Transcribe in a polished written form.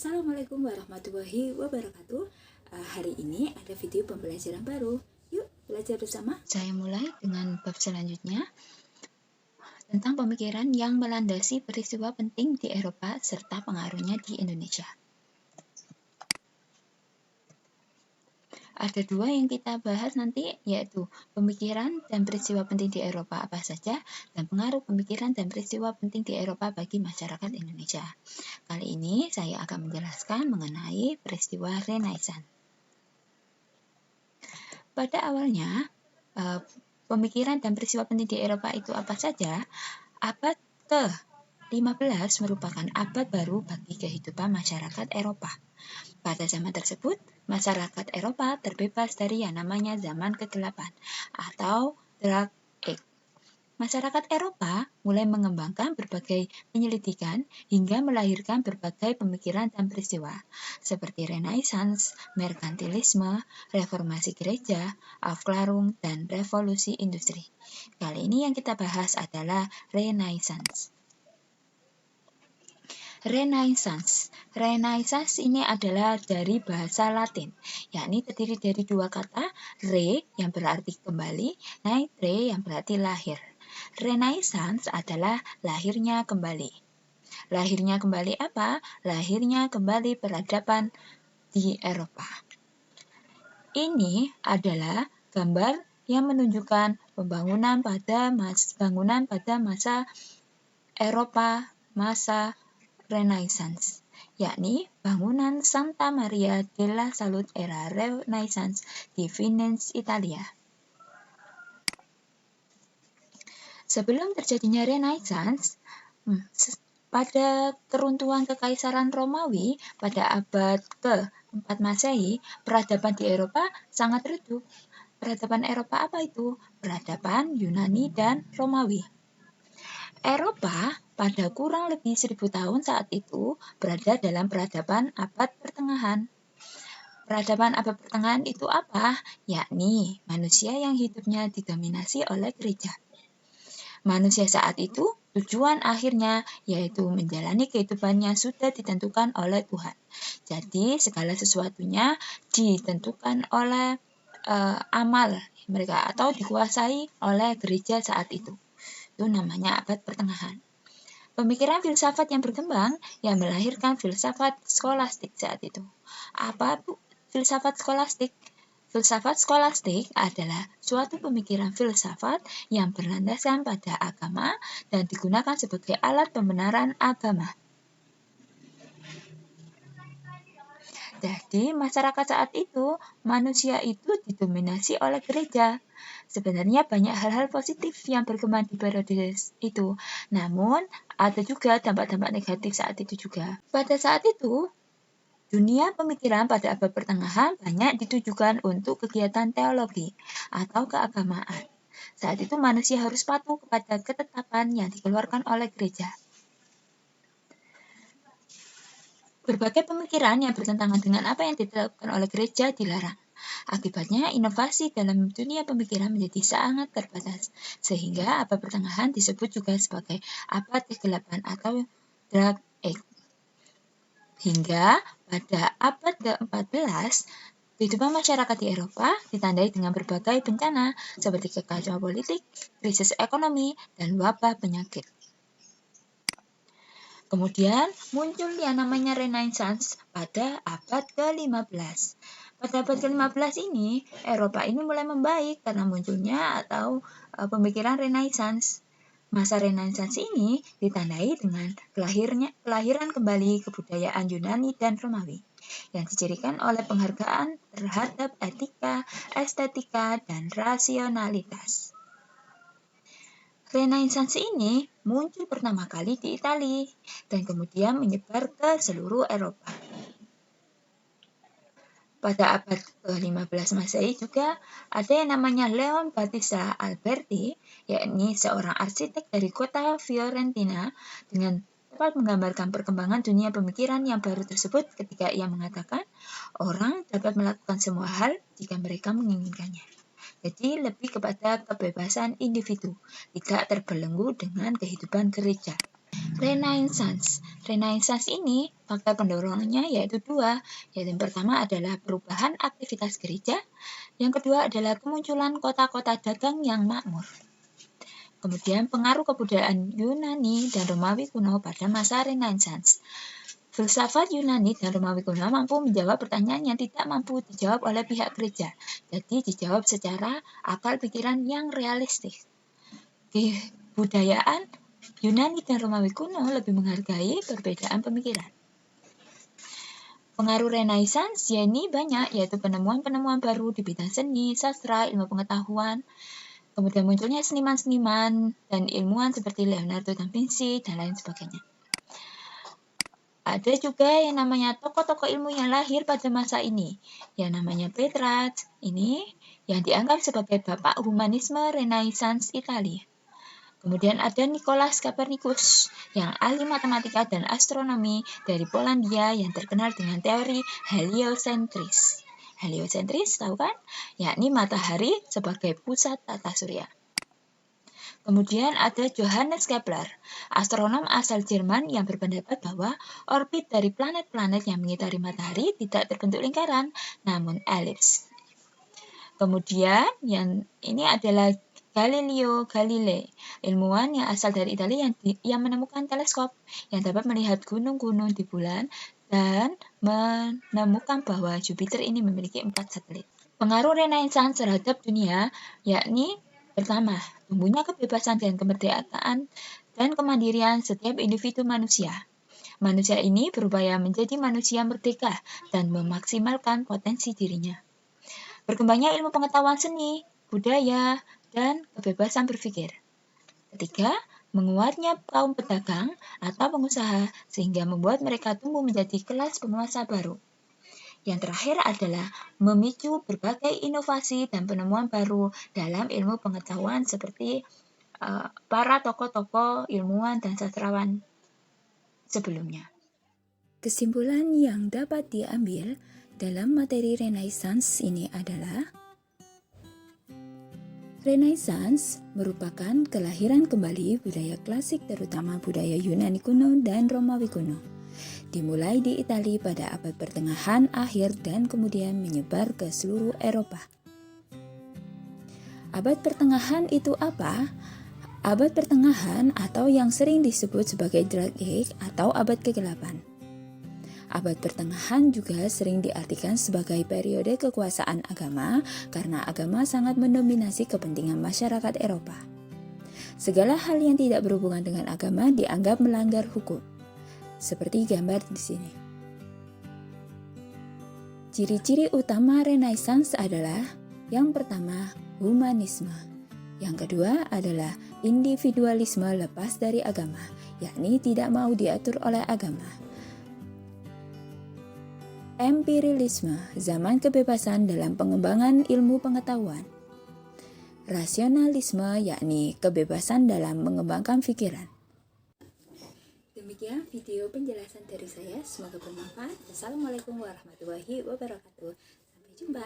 Assalamualaikum warahmatullahi wabarakatuh. Hari ini ada video pembelajaran baru. Yuk belajar bersama. Saya mulai dengan bab selanjutnya tentang pemikiran yang melandasi peristiwa penting di Eropa serta pengaruhnya di Indonesia. Ada dua yang kita bahas nanti, yaitu pemikiran dan peristiwa penting di Eropa apa saja, dan pengaruh pemikiran dan peristiwa penting di Eropa bagi masyarakat Indonesia. Kali ini saya akan menjelaskan mengenai peristiwa Renaissance. Pada awalnya, pemikiran dan peristiwa penting di Eropa itu apa saja? Abad ke-15 merupakan abad baru bagi kehidupan masyarakat Eropa. Pada zaman tersebut, masyarakat Eropa terbebas dari yang namanya zaman ke-8 atau Dark Age. Masyarakat Eropa mulai mengembangkan berbagai penyelidikan hingga melahirkan berbagai pemikiran dan peristiwa, seperti Renaissance, merkantilisme, reformasi gereja, Aufklärung, dan revolusi industri. Kali ini yang kita bahas adalah Renaissance. Renaissance ini adalah dari bahasa Latin, yakni terdiri dari dua kata, re yang berarti kembali, naistre yang berarti lahir. Renaissance adalah lahirnya kembali. Lahirnya kembali apa? Lahirnya kembali peradaban di Eropa. Ini adalah gambar yang menunjukkan bangunan pada masa Eropa masa Renaissance, yakni bangunan Santa Maria della Salute era Renaissance di Venice, Italia. Sebelum terjadinya Renaissance, pada keruntuhan Kekaisaran Romawi pada abad ke-4 Masehi, peradaban di Eropa sangat redup. Peradaban Eropa apa itu? Peradaban Yunani dan Romawi. Eropa pada kurang lebih 1000 tahun saat itu berada dalam peradaban abad pertengahan. Peradaban abad pertengahan itu apa? Yakni manusia yang hidupnya didominasi oleh gereja. Manusia saat itu tujuan akhirnya yaitu menjalani kehidupannya sudah ditentukan oleh Tuhan. Jadi segala sesuatunya ditentukan oleh amal mereka atau dikuasai oleh gereja saat itu. Itu namanya abad pertengahan. Pemikiran filsafat yang berkembang yang melahirkan filsafat skolastik saat itu. Apa filsafat skolastik? Filsafat skolastik adalah suatu pemikiran filsafat yang berlandaskan pada agama dan digunakan sebagai alat pembenaran agama. Jadi, masyarakat saat itu, manusia itu didominasi oleh gereja. Sebenarnya banyak hal-hal positif yang berkembang di periode itu. Namun, ada juga dampak-dampak negatif saat itu juga. Pada saat itu, dunia pemikiran pada abad pertengahan banyak ditujukan untuk kegiatan teologi atau keagamaan. Saat itu manusia harus patuh kepada ketetapan yang dikeluarkan oleh gereja. Berbagai pemikiran yang bertentangan dengan apa yang ditetapkan oleh gereja dilarang. Akibatnya, inovasi dalam dunia pemikiran menjadi sangat terbatas, sehingga abad pertengahan disebut juga sebagai abad ke-8 atau Dark Age. Hingga pada abad ke-14, kehidupan masyarakat di Eropa ditandai dengan berbagai bencana seperti kekacauan politik, krisis ekonomi, dan wabah penyakit. Kemudian muncul yang namanya Renaissance pada abad ke-15. Pada abad ke-15 ini, Eropa ini mulai membaik karena munculnya atau pemikiran Renaissance. Masa Renaissance ini ditandai dengan kelahiran kembali kebudayaan Yunani dan Romawi yang dicirikan oleh penghargaan terhadap etika, estetika, dan rasionalitas. Renaissance ini muncul pertama kali di Italia dan kemudian menyebar ke seluruh Eropa. Pada abad ke-15 Masehi juga ada yang namanya Leon Battista Alberti, yakni seorang arsitek dari kota Fiorentina, dengan tepat menggambarkan perkembangan dunia pemikiran yang baru tersebut ketika ia mengatakan, orang dapat melakukan semua hal jika mereka menginginkannya. Jadi lebih kepada kebebasan individu, tidak terbelenggu dengan kehidupan gereja. Renaissance ini faktor pendorongnya yaitu dua, yaitu yang pertama adalah perubahan aktivitas gereja, yang kedua adalah kemunculan kota-kota dagang yang makmur. Kemudian pengaruh kebudayaan Yunani dan Romawi kuno pada masa Renaissance. Filsafat Yunani dan Romawi kuno mampu menjawab pertanyaan yang tidak mampu dijawab oleh pihak gereja. Jadi dijawab secara akal pikiran yang realistis. Di budayaan Yunani dan Romawi kuno lebih menghargai perbedaan pemikiran. Pengaruh Renaissance yakni banyak, yaitu penemuan-penemuan baru di bidang seni, sastra, ilmu pengetahuan. Kemudian munculnya seniman-seniman dan ilmuwan seperti Leonardo da Vinci dan lain sebagainya. Ada juga yang namanya tokoh-tokoh ilmu yang lahir pada masa ini, yang namanya Petrarch, ini yang dianggap sebagai bapak humanisme Renaissance Italia. Kemudian ada Nicolaus Copernicus, yang ahli matematika dan astronomi dari Polandia yang terkenal dengan teori heliocentris. Heliocentris, tahu kan? Yakni matahari sebagai pusat tata surya. Kemudian ada Johannes Kepler, astronom asal Jerman yang berpendapat bahwa orbit dari planet-planet yang mengitari matahari tidak terbentuk lingkaran, namun elips. Kemudian yang ini adalah Galileo Galilei, ilmuwan yang asal dari Italia yang menemukan teleskop yang dapat melihat gunung-gunung di bulan dan menemukan bahwa Jupiter ini memiliki 4 satelit. Pengaruh Renaissance terhadap dunia yakni pertama, tumbuhnya kebebasan dan kemerdekaan dan kemandirian setiap individu manusia. Manusia ini berupaya menjadi manusia merdeka dan memaksimalkan potensi dirinya. Berkembangnya ilmu pengetahuan seni, budaya, dan kebebasan berpikir. Ketiga, menguatnya kaum pedagang atau pengusaha sehingga membuat mereka tumbuh menjadi kelas penguasa baru. Yang terakhir adalah memicu berbagai inovasi dan penemuan baru dalam ilmu pengetahuan seperti para tokoh-tokoh ilmuwan dan sastrawan sebelumnya. Kesimpulan yang dapat diambil dalam materi Renaissance ini adalah Renaissance merupakan kelahiran kembali budaya klasik terutama budaya Yunani kuno dan Romawi kuno. Dimulai di Italia pada abad pertengahan akhir dan kemudian menyebar ke seluruh Eropa. Abad pertengahan itu apa? Abad pertengahan atau yang sering disebut sebagai Dark Age atau abad kegelapan. Abad pertengahan juga sering diartikan sebagai periode kekuasaan agama karena agama sangat mendominasi kepentingan masyarakat Eropa. Segala hal yang tidak berhubungan dengan agama dianggap melanggar hukum. Seperti gambar di sini. Ciri-ciri utama Renaissance adalah yang pertama, humanisme. Yang kedua adalah individualisme lepas dari agama, yakni tidak mau diatur oleh agama. Empirilisme, zaman kebebasan dalam pengembangan ilmu pengetahuan. Rasionalisme, yakni kebebasan dalam mengembangkan pikiran. Demikian video penjelasan dari saya, semoga bermanfaat. Wassalamualaikum warahmatullahi wabarakatuh. Sampai jumpa.